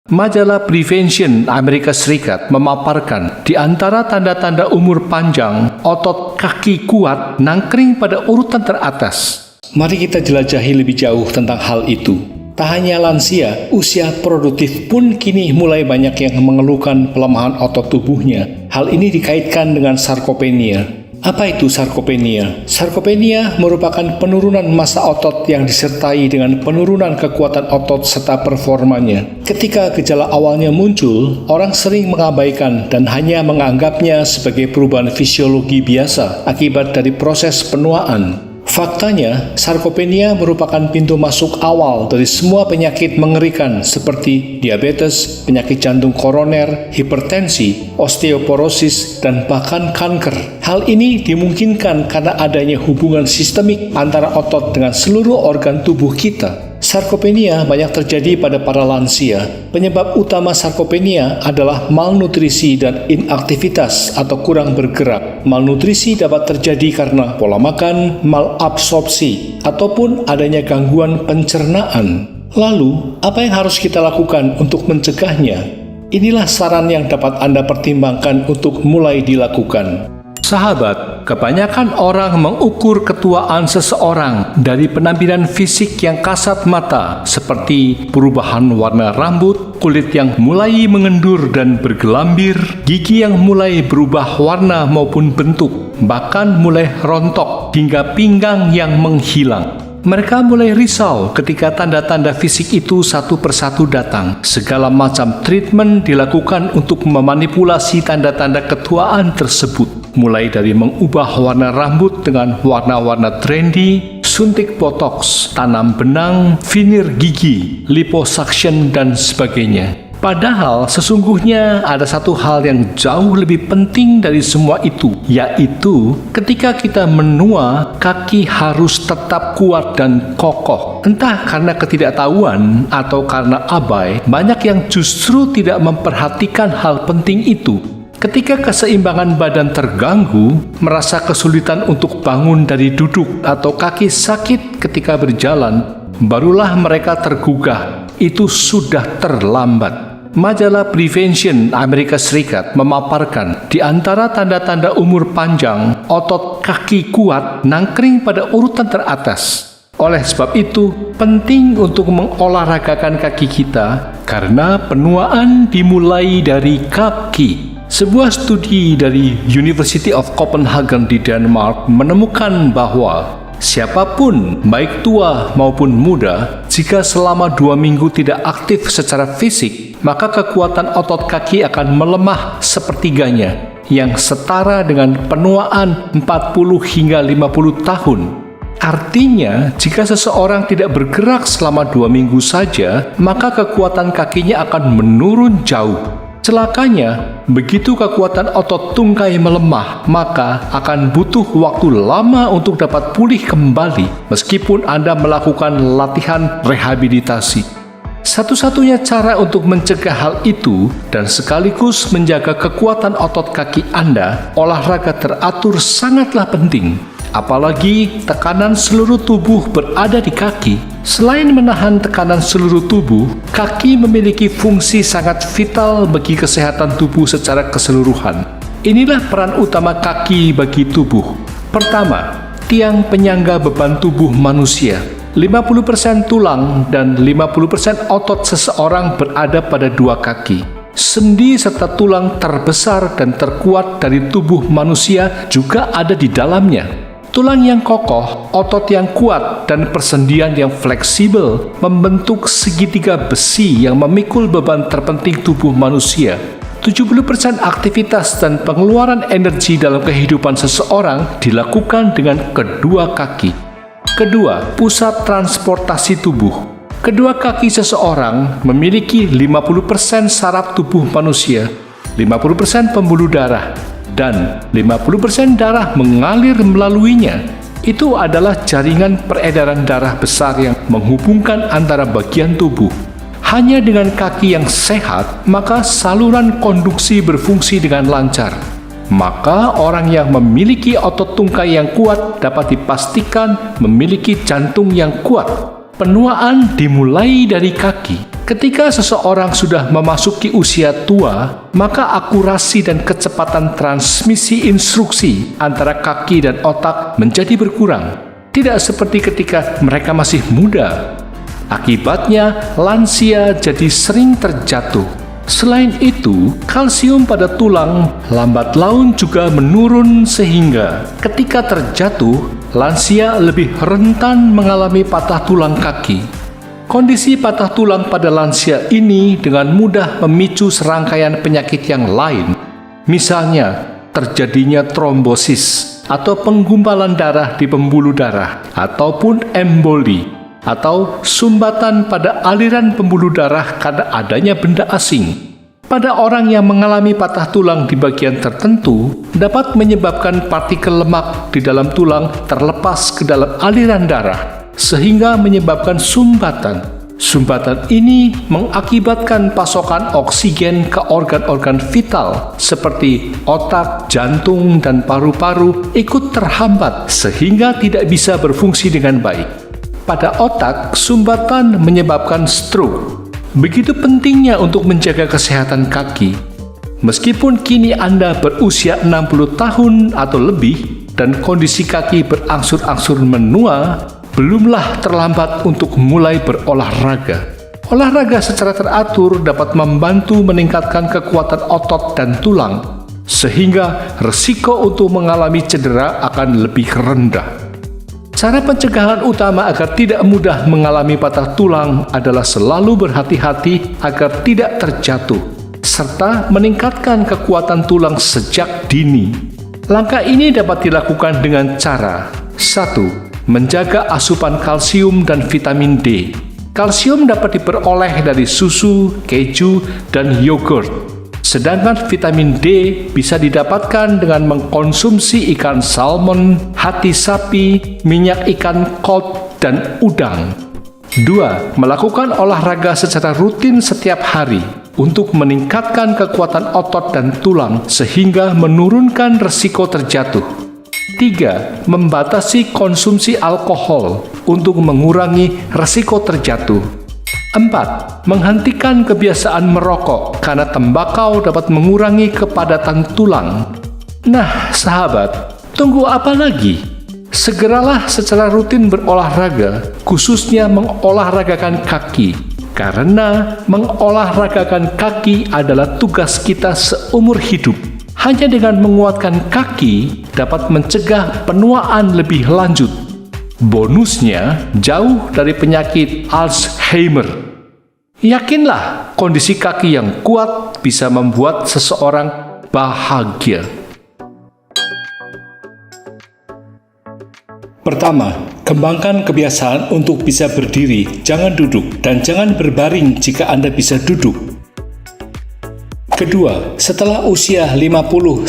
Majalah Prevention Amerika Serikat memaparkan di antara tanda-tanda umur panjang, otot kaki kuat nangkring pada urutan teratas. Mari kita jelajahi lebih jauh tentang hal itu. Tak hanya lansia, usia produktif pun kini mulai banyak yang mengeluhkan pelemahan otot tubuhnya. Hal ini dikaitkan dengan sarkopenia. Apa itu sarkopenia? Sarkopenia merupakan penurunan massa otot yang disertai dengan penurunan kekuatan otot serta performanya. Ketika gejala awalnya muncul, orang sering mengabaikan dan hanya menganggapnya sebagai perubahan fisiologi biasa akibat dari proses penuaan. Faktanya, sarkopenia merupakan pintu masuk awal dari semua penyakit mengerikan seperti diabetes, penyakit jantung koroner, hipertensi, osteoporosis, dan bahkan kanker. Hal ini dimungkinkan karena adanya hubungan sistemik antara otot dengan seluruh organ tubuh kita. Sarkopenia banyak terjadi pada para lansia. Penyebab utama sarkopenia adalah malnutrisi dan inaktivitas atau kurang bergerak. Malnutrisi dapat terjadi karena pola makan, malabsorpsi, ataupun adanya gangguan pencernaan. Lalu, apa yang harus kita lakukan untuk mencegahnya? Inilah saran yang dapat Anda pertimbangkan untuk mulai dilakukan. Sahabat, kebanyakan orang mengukur ketuaan seseorang dari penampilan fisik yang kasat mata, seperti perubahan warna rambut, kulit yang mulai mengendur dan bergelambir, gigi yang mulai berubah warna maupun bentuk, bahkan mulai rontok hingga pinggang yang menghilang. Mereka mulai risau ketika tanda-tanda fisik itu satu persatu datang. Segala macam treatment dilakukan untuk memanipulasi tanda-tanda ketuaan tersebut. Mulai dari mengubah warna rambut dengan warna-warna trendy, suntik botox, tanam benang, veneer gigi, liposuction, dan sebagainya. Padahal sesungguhnya ada satu hal yang jauh lebih penting dari semua itu, yaitu ketika kita menua, kaki harus tetap kuat dan kokoh. Entah karena ketidaktahuan atau karena abai, banyak yang justru tidak memperhatikan hal penting itu. Ketika keseimbangan badan terganggu, merasa kesulitan untuk bangun dari duduk atau kaki sakit ketika berjalan, barulah mereka tergugah. Itu sudah terlambat. Majalah Prevention Amerika Serikat memaparkan di antara tanda-tanda umur panjang, otot kaki kuat nangkring pada urutan teratas. Oleh sebab itu, penting untuk mengolahragakan kaki kita karena penuaan dimulai dari kaki. Sebuah studi dari University of Copenhagen di Denmark menemukan bahwa siapapun, baik tua maupun muda, jika selama 2 minggu tidak aktif secara fisik, maka kekuatan otot kaki akan melemah sepertiganya, yang setara dengan penuaan 40 hingga 50 tahun. Artinya, jika seseorang tidak bergerak selama 2 minggu saja, maka kekuatan kakinya akan menurun jauh. Celakanya, begitu kekuatan otot tungkai melemah, maka akan butuh waktu lama untuk dapat pulih kembali meskipun Anda melakukan latihan rehabilitasi. Satu-satunya cara untuk mencegah hal itu dan sekaligus menjaga kekuatan otot kaki Anda, olahraga teratur sangatlah penting. Apalagi tekanan seluruh tubuh berada di kaki. Selain menahan tekanan seluruh tubuh, kaki memiliki fungsi sangat vital bagi kesehatan tubuh secara keseluruhan. Inilah peran utama kaki bagi tubuh. Pertama, tiang penyangga beban tubuh manusia. 50% tulang dan 50% otot seseorang berada pada 2 kaki. Sendi serta tulang terbesar dan terkuat dari tubuh manusia juga ada di dalamnya. Tulang yang kokoh, otot yang kuat, dan persendian yang fleksibel membentuk segitiga besi yang memikul beban terpenting tubuh manusia. 70% aktivitas dan pengeluaran energi dalam kehidupan seseorang dilakukan dengan kedua kaki. Kedua, pusat transportasi tubuh. Kedua kaki seseorang memiliki 50% saraf tubuh manusia, 50% pembuluh darah, dan 50% darah mengalir melaluinya. Itu adalah jaringan peredaran darah besar yang menghubungkan antara bagian tubuh. Hanya dengan kaki yang sehat, maka saluran konduksi berfungsi dengan lancar. Maka orang yang memiliki otot tungkai yang kuat dapat dipastikan memiliki jantung yang kuat. Penuaan dimulai dari kaki. Ketika seseorang sudah memasuki usia tua, maka akurasi dan kecepatan transmisi instruksi antara kaki dan otak menjadi berkurang. Tidak seperti ketika mereka masih muda. Akibatnya, lansia jadi sering terjatuh. Selain itu, kalsium pada tulang lambat laun juga menurun sehingga ketika terjatuh, lansia lebih rentan mengalami patah tulang kaki. Kondisi patah tulang pada lansia ini dengan mudah memicu serangkaian penyakit yang lain. Misalnya, terjadinya trombosis atau penggumpalan darah di pembuluh darah, ataupun emboli, atau sumbatan pada aliran pembuluh darah karena adanya benda asing. Pada orang yang mengalami patah tulang di bagian tertentu, dapat menyebabkan partikel lemak di dalam tulang terlepas ke dalam aliran darah, sehingga menyebabkan sumbatan. Sumbatan ini mengakibatkan pasokan oksigen ke organ-organ vital seperti otak, jantung, dan paru-paru ikut terhambat sehingga tidak bisa berfungsi dengan baik. Pada otak, sumbatan menyebabkan stroke. Begitu pentingnya untuk menjaga kesehatan kaki. Meskipun kini Anda berusia 60 tahun atau lebih dan kondisi kaki berangsur-angsur menua, belumlah terlambat untuk mulai berolahraga. Olahraga secara teratur dapat membantu meningkatkan kekuatan otot dan tulang, sehingga resiko untuk mengalami cedera akan lebih rendah. Cara pencegahan utama agar tidak mudah mengalami patah tulang adalah selalu berhati-hati agar tidak terjatuh, serta meningkatkan kekuatan tulang sejak dini. Langkah ini dapat dilakukan dengan cara 1. Menjaga asupan kalsium dan vitamin D. Kalsium dapat diperoleh dari susu, keju, dan yogurt. Sedangkan vitamin D bisa didapatkan dengan mengkonsumsi ikan salmon, hati sapi, minyak ikan cod, dan udang. 2. Melakukan olahraga secara rutin setiap hari untuk meningkatkan kekuatan otot dan tulang sehingga menurunkan risiko terjatuh. 3. Membatasi konsumsi alkohol untuk mengurangi risiko terjatuh. 4. Menghentikan kebiasaan merokok karena tembakau dapat mengurangi kepadatan tulang. Nah, sahabat, tunggu apa lagi? Segeralah secara rutin berolahraga, khususnya mengolahragakan kaki. Karena mengolahragakan kaki adalah tugas kita seumur hidup. Hanya dengan menguatkan kaki dapat mencegah penuaan lebih lanjut. Bonusnya, jauh dari penyakit Alzheimer. Yakinlah, kondisi kaki yang kuat bisa membuat seseorang bahagia. Pertama, kembangkan kebiasaan untuk bisa berdiri, jangan duduk, dan jangan berbaring jika Anda bisa duduk. Kedua, setelah usia 50-60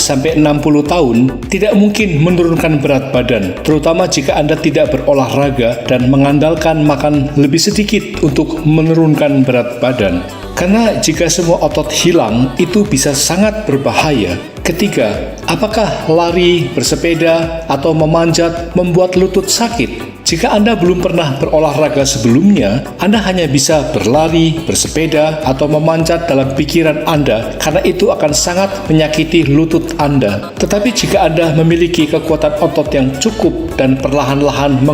tahun, tidak mungkin menurunkan berat badan, terutama jika Anda tidak berolahraga dan mengandalkan makan lebih sedikit untuk menurunkan berat badan. Karena jika semua otot hilang, itu bisa sangat berbahaya. Ketiga, apakah lari, bersepeda, atau memanjat membuat lutut sakit? Jika Anda belum pernah berolahraga sebelumnya, Anda hanya bisa berlari, bersepeda, atau memanjat dalam pikiran Anda karena itu akan sangat menyakiti lutut Anda. Tetapi jika Anda memiliki kekuatan otot yang cukup dan perlahan-lahan mengembangkan